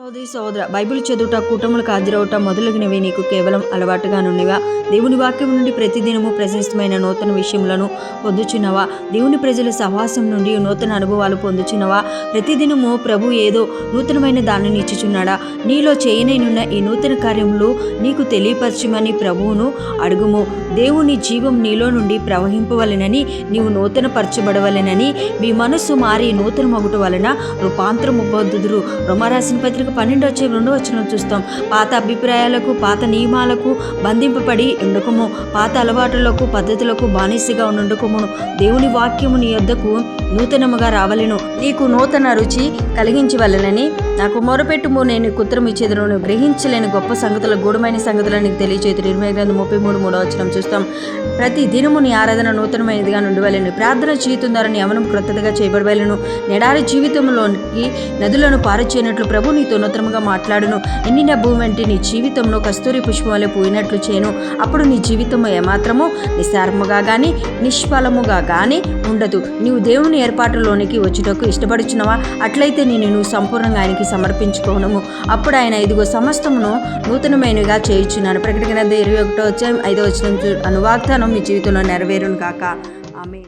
సహోదరి సహోదర, బైబిల్ చదువుట, కూటములకు హాజరవుట మొదలగినవి నీకు కేవలం అలవాటుగా నుండివా? దేవుని వాక్యం నుండి ప్రతిదినము ప్రశస్తమైన నూతన విషయములను పొందుచున్నవా? దేవుని ప్రజల సహవాసం నుండి నూతన అనుభవాలు పొందుచున్నవా? ప్రతిదినము ప్రభు ఏదో నూతనమైన దానిని ఇచ్చుచున్నాడా? నీలో చేయనైనున్న ఈ నూతన కార్యములు నీకు తెలియపరచమని ప్రభువును అడుగుము. దేవుని జీవం నీలో నుండి ప్రవహింపవలెనని, నీవు నూతన పరచబడవలెనని, మీ మనస్సు మారి నూతన మగుట వలన రూపాంతరము పొందుదురు. రోమారాసిన పత్రిక 12:2 చూస్తాం. పాత అభిప్రాయాలకు, పాత నియమాలకు బంధింపబడి ఉండకము, పాత అలవాటులకు, పద్ధతులకు బానిసగా ఉండకమును. దేవుని వాక్యము నీ యొద్దకు నూతనముగా రావలెను. నీకు నూతన రుచి కలిగించవలెనని నాకు మొరపెట్టుము, నేను ఉత్తరం ఇచ్చేదను. నువ్వు గ్రహించలేని గొప్ప సంగతుల, గూఢమైన సంగతులను నీకు తెలియచేతురు. 33:3 చూస్తాం. ప్రతి దినము నీ ఆరాధన నూతనమైనదిగా ఉండవలెను. ప్రార్థన జీవితం ద్వారా నీ యవ్వనం క్రొత్తగా చేయబడవలెను. నెడారి జీవితంలోనికి నదులను పారచేయనట్లు ప్రభు నీతో నూతనముగా మాట్లాడును. ఎండిన భూమి వంటి నీ జీవితంలో కస్తూరి పుష్పం వలె పోయినట్లు చేయను. అప్పుడు నీ జీవితము ఏమాత్రము నిస్సారముగా గాని నిష్ఫలముగా గాని ఉండదు. నీవు దేవుని ఏర్పాటులోనికి వచ్చుటకు ఇష్టపడుచున్నావా? అట్లయితే నువ్వు సంపూర్ణంగా ఆయనకి సమర్పించుకోనము. అప్పుడు ఆయన ఇదిగో సమస్తమును నూతనమైనగా చేయుచున్నాను. ప్రకటన గ్రంథం 21:5 అను వాగ్దానం మీ జీవితంలో నెరవేరును గాక. ఆమేన్.